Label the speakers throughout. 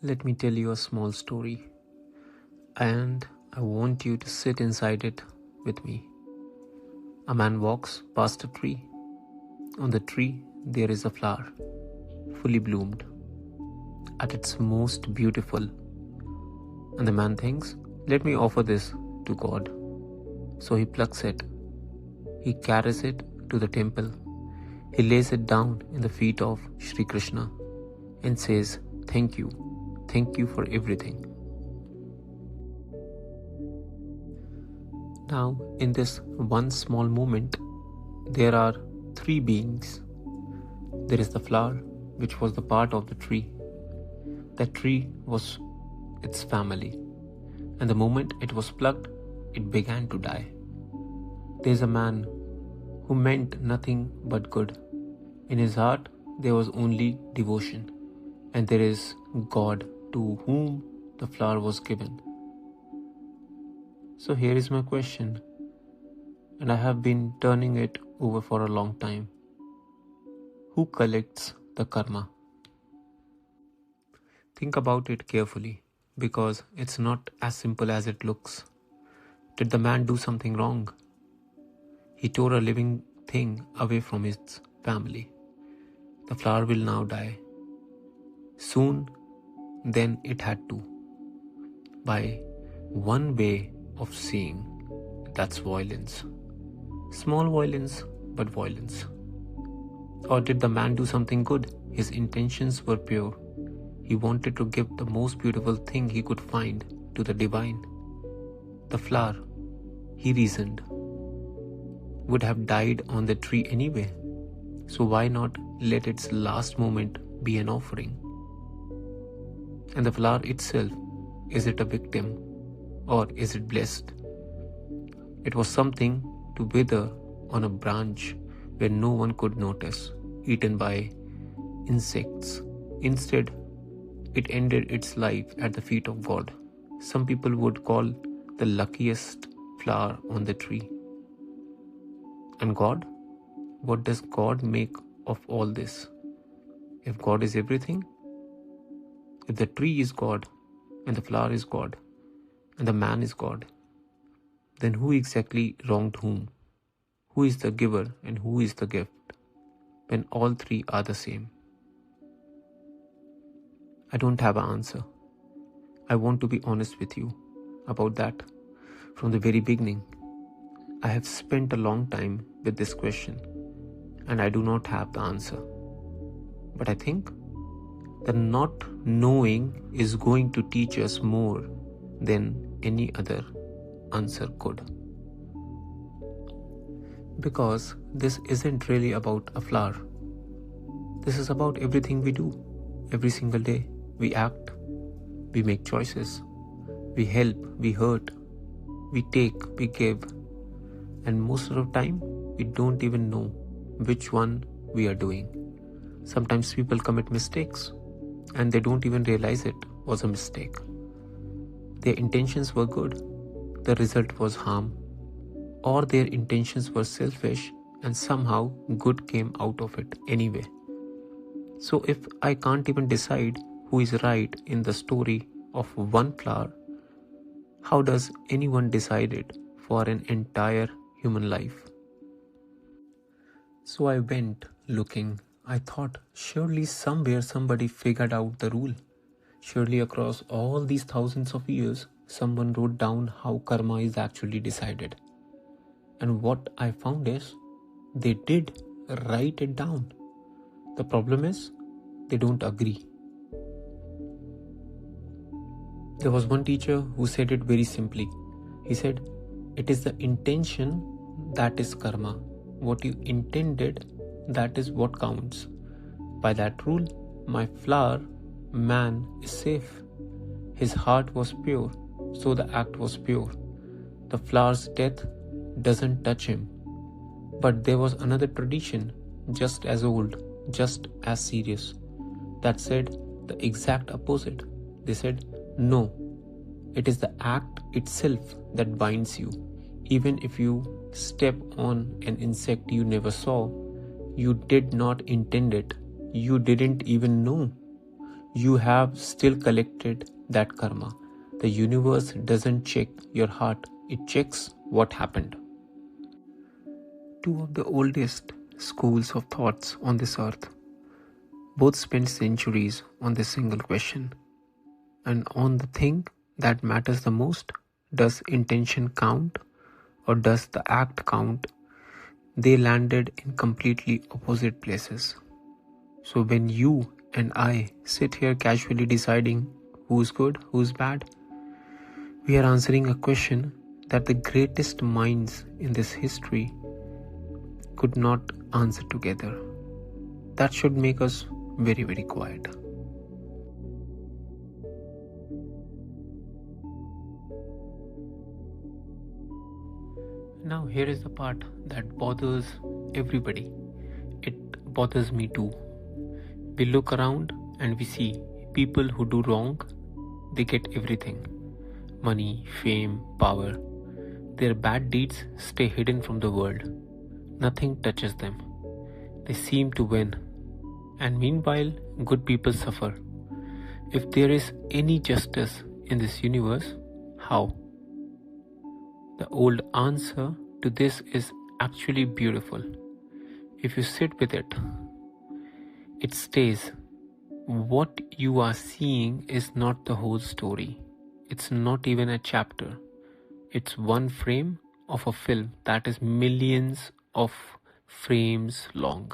Speaker 1: Let me tell you a small story, and I want you to sit inside it with me. A man walks past a tree. On the tree, there is a flower, fully bloomed, at its most beautiful. And the man thinks, let me offer this to God. So he plucks it. He carries it to the temple. He lays it down in the feet of Sri Krishna and says, thank you for everything. Now, in this one small moment, there are three beings. There is the flower, which was the part of the tree. That tree was its family, and the moment it was plucked, it began to die. There is a man who meant nothing but good. In his heart, there was only devotion, and there is God to whom the flower was given. So here is my question, and I have been turning it over for a long time. Who collects the karma? Think about it carefully, because it's not as simple as it looks. Did the man do something wrong? He tore a living thing away from its family. The flower will now die. Soon, then it had to. By one way of seeing, that's violence. Small violence, but violence. Or did the man do something good? His intentions were pure. He wanted to give the most beautiful thing he could find to the divine. The flower, he reasoned, would have died on the tree anyway. So why not let its last moment be an offering? And the flower itself, is it a victim or is it blessed? It was something to wither on a branch where no one could notice, eaten by insects. Instead, it ended its life at the feet of God. Some people would call the luckiest flower on the tree. And God? What does God make of all this? If God is everything, if the tree is God, and the flower is God, and the man is God, then who exactly wronged whom? Who is the giver and who is the gift, when all three are the same? I don't have an answer. I want to be honest with you about that. From the very beginning, I have spent a long time with this question, and I do not have the answer. But I think the not knowing is going to teach us more than any other answer could. Because this isn't really about a flower. This is about everything we do. Every single day, we act, we make choices, we help, we hurt, we take, we give. And most of the time, we don't even know which one we are doing. Sometimes people commit mistakes and they don't even realize it was a mistake. Their intentions were good, the result was harm, or their intentions were selfish and somehow good came out of it anyway. So if I can't even decide who is right in the story of one flower, how does anyone decide it for an entire human life? So I went looking. I thought surely somewhere somebody figured out the rule. Surely across all these thousands of years, someone wrote down how karma is actually decided. And what I found is, they did write it down. The problem is, they don't agree. There was one teacher who said it very simply. He said, it is the intention that is karma. What you intended, that is what counts. By that rule, my flower, man, is safe. His heart was pure, so the act was pure. The flower's death doesn't touch him. But there was another tradition, just as old, just as serious, that said the exact opposite. They said, no, it is the act itself that binds you. Even if you step on an insect you never saw, you did not intend it. You didn't even know. you have still collected that karma. The universe doesn't check your heart, it checks what happened. Two of the oldest schools of thoughts on this earth both spent centuries on this single question. And on the thing that matters the most, does intention count or does the act count? They landed in completely opposite places. So when you and I sit here casually deciding who's good, who's bad, we are answering a question that the greatest minds in this history could not answer together. That should make us very, very quiet. Now here is the part that bothers everybody. It bothers me too. We look around and we see people who do wrong, they get everything. Money, fame, power. Their bad deeds stay hidden from the world. Nothing touches them. They seem to win. And meanwhile, good people suffer. If there is any justice in this universe, how? The old answer to this is actually beautiful. If you sit with it, it stays. What you are seeing is not the whole story. It's not even a chapter. It's one frame of a film that is millions of frames long.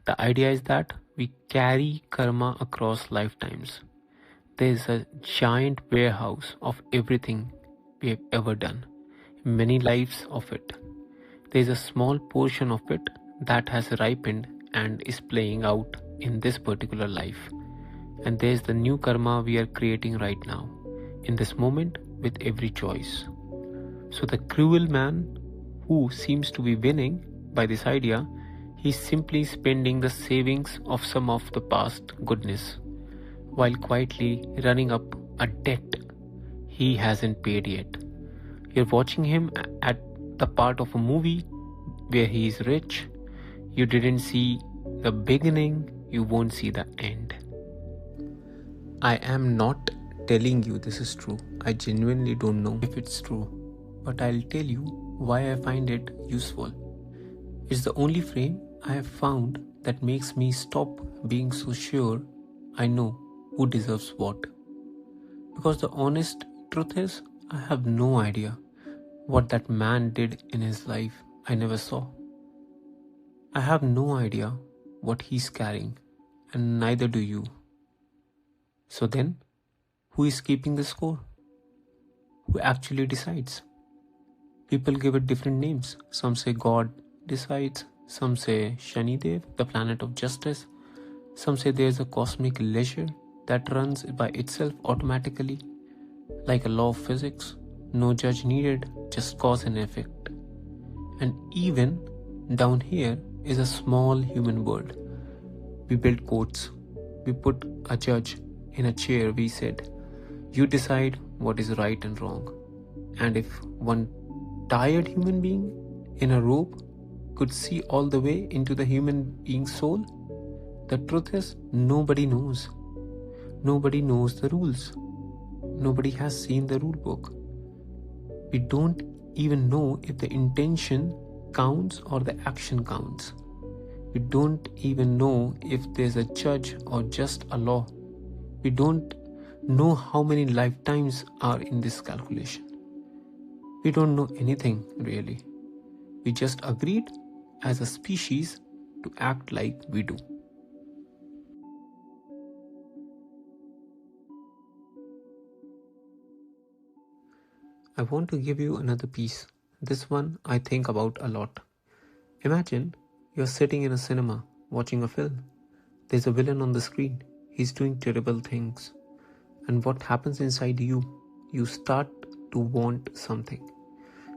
Speaker 1: The idea is that we carry karma across lifetimes. There is a giant warehouse of everything we have ever done. Many lives of it. There is a small portion of it that has ripened and is playing out in this particular life. And there is the new karma we are creating right now, in this moment, with every choice. So the cruel man who seems to be winning by this idea, he's simply spending the savings of some of the past goodness while quietly running up a debt he hasn't paid yet. You're watching him at the part of a movie where he is rich. You didn't see the beginning, you won't see the end. I am not telling you this is true. I genuinely don't know if it's true, but I'll tell you why I find it useful. It's the only frame I have found that makes me stop being so sure I know who deserves what. Because the honest truth is, I have no idea what that man did in his life I never saw. I have no idea what he's carrying, and neither do you. So then, who is keeping the score? Who actually decides? People give it different names. Some say God decides, some say Shanidev, the planet of justice. Some say there's a cosmic leisure that runs by itself automatically, like a law of physics. No judge needed, just cause and effect. And even down here is a small human world. We built courts. We put a judge in a chair. We said, you decide what is right and wrong. And if one tired human being in a robe could see all the way into the human being's soul, the truth is nobody knows. Nobody knows the rules. Nobody has seen the rule book. We don't even know if the intention counts or the action counts. We don't even know if there's a judge or just a law. We don't know how many lifetimes are in this calculation. We don't know anything really. We just agreed as a species to act like we do. I want to give you another piece. This one I think about a lot. Imagine you're sitting in a cinema watching a film. There's a villain on the screen. He's doing terrible things. And what happens inside you? You start to want something.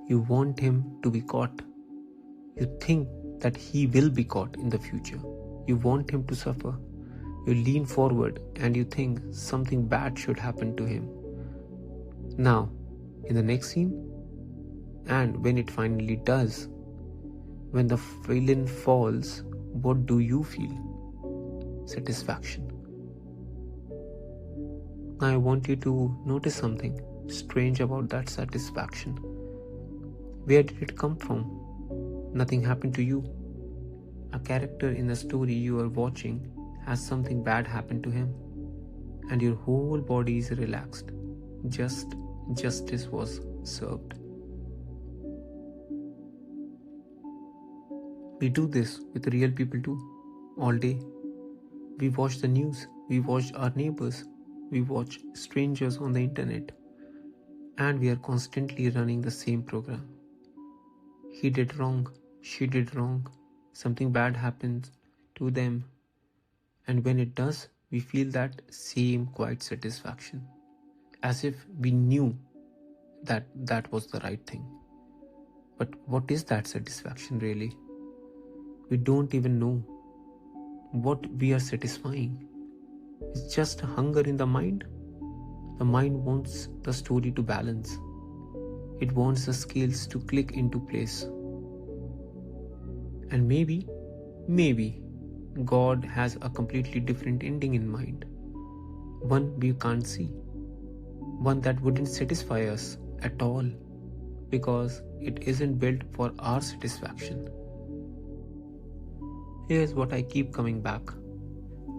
Speaker 1: You want him to be caught. You think that he will be caught in the future. You want him to suffer. You lean forward and you think something bad should happen to him. Now, in the next scene, and when it finally does, when the villain falls, what do you feel? Satisfaction. Now I want you to notice something strange about that satisfaction. Where did it come from? Nothing happened to you. A character in the story you are watching has something bad happen to him, and your whole body is relaxed. Justice was served. We do this with real people too, all day. We watch the news, we watch our neighbors, we watch strangers on the internet, and we are constantly running the same program. He did wrong, she did wrong, something bad happens to them, and when it does, we feel that same quiet satisfaction, as if we knew that that was the right thing. But what is that satisfaction really? We don't even know what we are satisfying. It's just a hunger in the mind. The mind wants the story to balance. It wants the scales to click into place. And maybe God has a completely different ending in mind. One we can't see. One that wouldn't satisfy us at all, because it isn't built for our satisfaction. Here's what I keep coming back.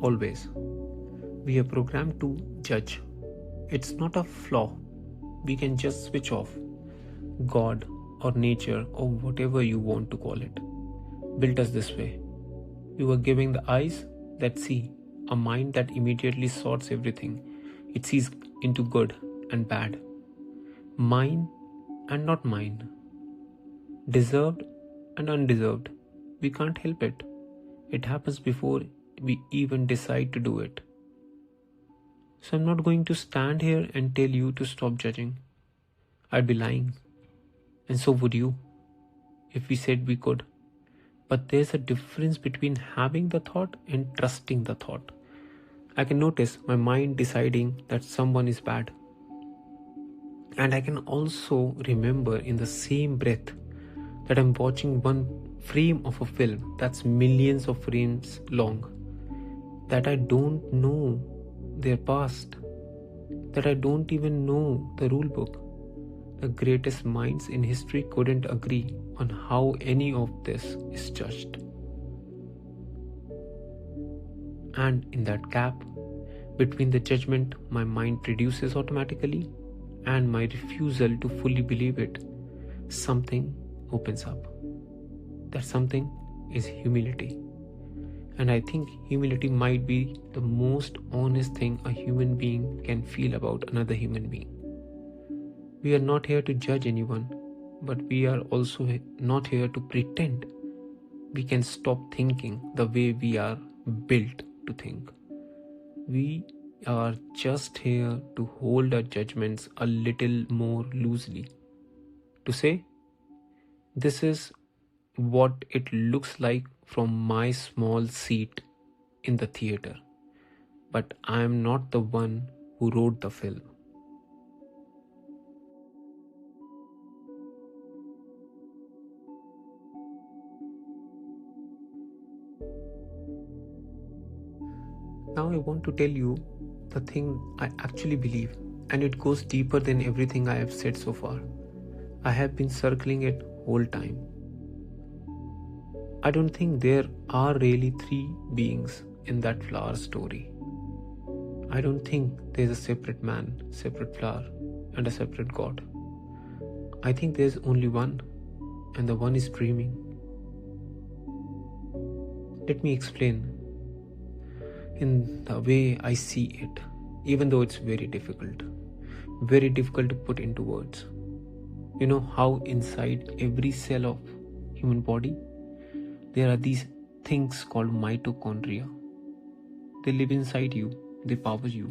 Speaker 1: Always. We are programmed to judge. It's not a flaw. We can just switch off. God or nature or whatever you want to call it built us this way. We were given the eyes that see, a mind that immediately sorts everything. It sees into good and bad, mine and not mine, deserved and undeserved. We can't help it. It happens before we even decide to do it. So I'm not going to stand here and tell you to stop judging. I'd be lying. And so would you, if we said we could. But there's a difference between having the thought and trusting the thought. I can notice my mind deciding that someone is bad. And I can also remember in the same breath that I'm watching one frame of a film that's millions of frames long, that I don't know their past, that I don't even know the rule book. The greatest minds in history couldn't agree on how any of this is judged. And in that gap between the judgment my mind produces automatically and my refusal to fully believe it, something opens up. That something is humility. And I think humility might be the most honest thing a human being can feel about another human being. We are not here to judge anyone, but we are also not here to pretend we can stop thinking the way we are built to think. We are just here to hold our judgments a little more loosely. To say, this is what it looks like from my small seat in the theater, but I am not the one who wrote the film. Now I want to tell you the thing I actually believe, and it goes deeper than everything I have said so far. I have been circling it whole time. I don't think there are really three beings in that flower story. I don't think there's a separate man, separate flower, and a separate God. I think there's only one, and the one is dreaming. Let me explain in the way I see it, even though it's very difficult to put into words. You know how inside every cell of human body, there are these things called mitochondria. They live inside you, they power you.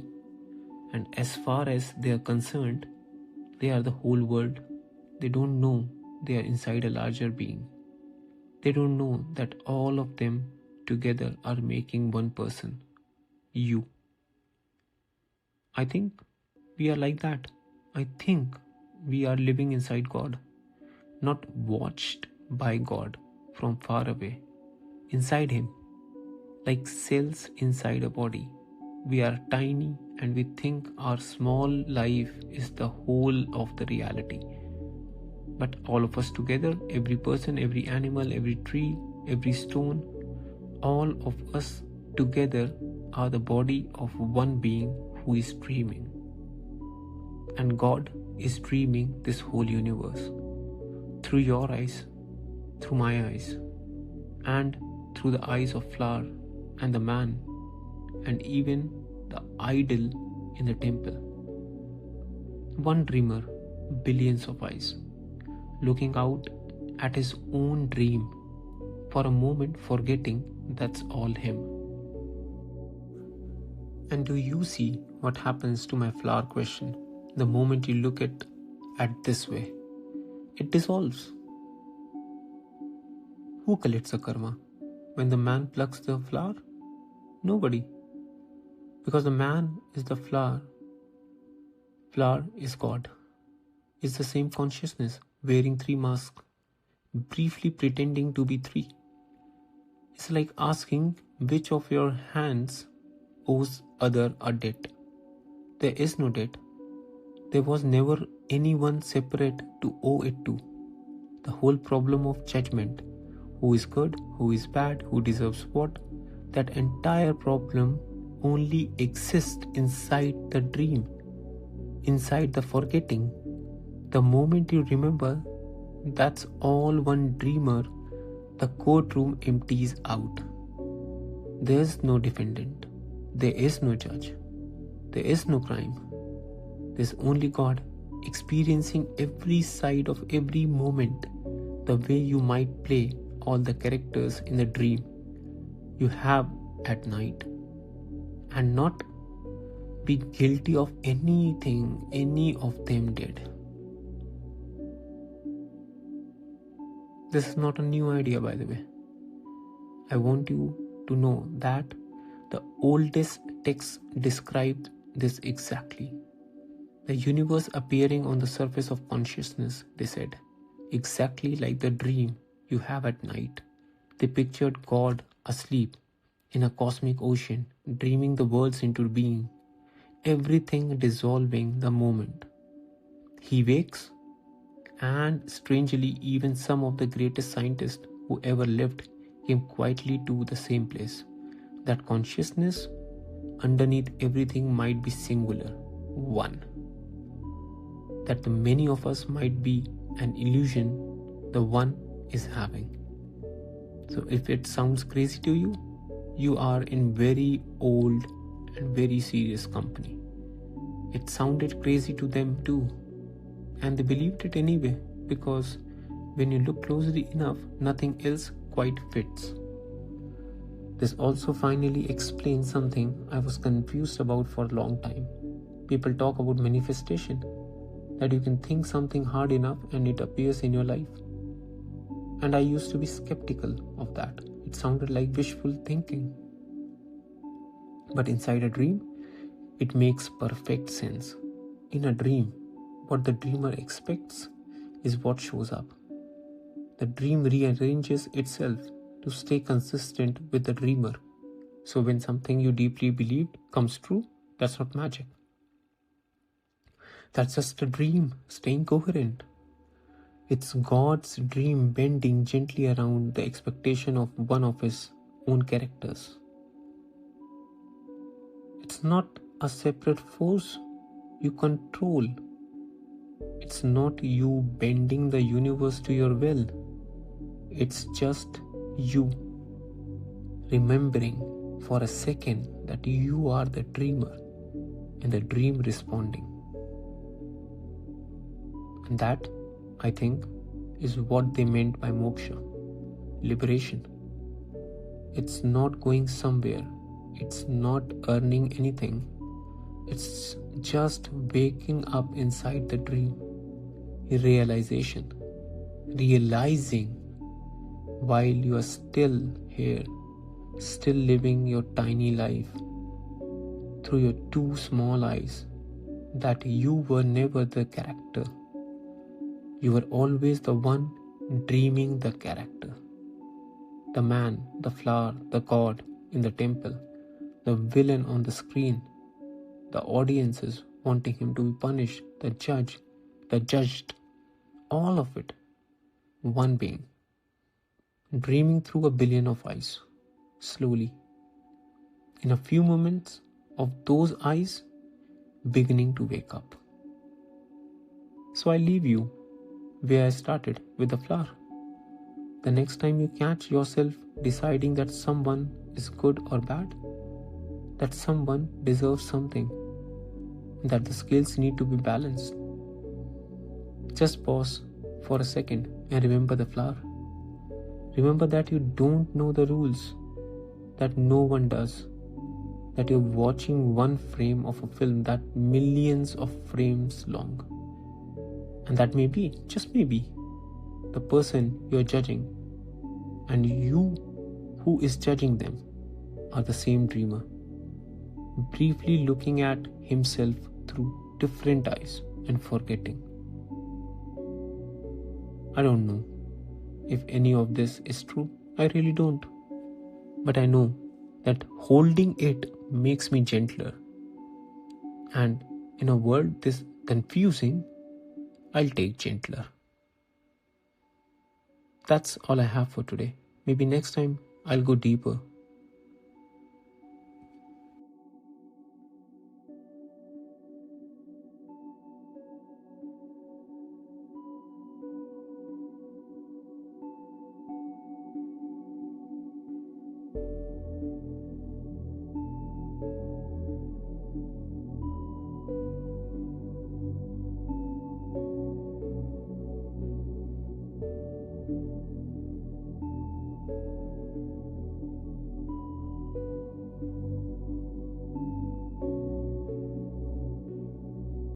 Speaker 1: And as far as they are concerned, they are the whole world. They don't know they are inside a larger being. They don't know that all of them together are making one person, you. I think we are like that. I think we are living inside God, not watched by God from far away. Inside Him, like cells inside a body, we are tiny and we think our small life is the whole of the reality. But all of us together, every person, every animal, every tree, every stone, all of us together are the body of one being who is dreaming. And God is dreaming this whole universe through your eyes, through my eyes, and through the eyes of flower and the man, and even the idol in the temple. One dreamer, billions of eyes, looking out at his own dream, for a moment forgetting that's all him. And do you see what happens to my flower question the moment you look at this way? It dissolves. Who collects the karma? When the man plucks the flower? Nobody. Because the man is the flower. Flower is God. It's the same consciousness wearing 3 masks, briefly pretending to be 3. It's like asking which of your hands owes other a debt. There is no debt. There was never anyone separate to owe it to. The whole problem of judgment, who is good, who is bad, who deserves what, that entire problem only exists inside the dream, inside the forgetting. The moment you remember, that's all one dreamer, the courtroom empties out. There's no defendant. There is no judge. There is no crime. There's only God experiencing every side of every moment, the way you might play all the characters in the dream you have at night, and not be guilty of anything any of them did. This is not a new idea, by the way. I want you to know that the oldest texts describe this exactly. The universe appearing on the surface of consciousness, they said, exactly like the dream you have at night. They pictured God asleep in a cosmic ocean, dreaming the worlds into being, everything dissolving the moment He wakes. And strangely, even some of the greatest scientists who ever lived came quietly to the same place. That consciousness underneath everything might be singular, one. That the many of us might be an illusion the one is having. So if it sounds crazy to you, you are in very old and very serious company. It sounded crazy to them too. And they believed it anyway, because when you look closely enough, nothing else quite fits. This also finally explains something I was confused about for a long time. People talk about manifestation, that you can think something hard enough and it appears in your life. And I used to be skeptical of that. It sounded like wishful thinking. But inside a dream, it makes perfect sense. In a dream, what the dreamer expects is what shows up. The dream rearranges itself to stay consistent with the dreamer. So when something you deeply believed comes true, that's not magic. That's just a dream staying coherent. It's God's dream bending gently around the expectation of one of His own characters. It's not a separate force you control. It's not you bending the universe to your will. It's just you remembering for a second that you are the dreamer and the dream responding. And that, I think, is what they meant by moksha, liberation. It's not going somewhere. It's not earning anything. It's just waking up inside the dream. Realization. Realizing while you are still here, still living your tiny life through your 2 small eyes, that you were never the character. You were always the one dreaming the character. The man, the flower, the god in the temple, the villain on the screen. the audiences wanting him to be punished, the judged, all of it. One being, dreaming through a billion of eyes, slowly. In a few moments of those eyes beginning to wake up. So I leave you where I started, with the flower. The next time you catch yourself deciding that someone is good or bad, that someone deserves something, that the scales need to be balanced, just pause for a second and remember the flower. Remember that you don't know the rules, that no one does, that you're watching one frame of a film that millions of frames long. And that may be, just maybe, the person you're judging and you who is judging them are the same dreamer, briefly looking at himself through different eyes and forgetting. I don't know if any of this is true. I really don't. But I know that holding it makes me gentler. And in a world this confusing, I'll take gentler. That's all I have for today. Maybe next time I'll go deeper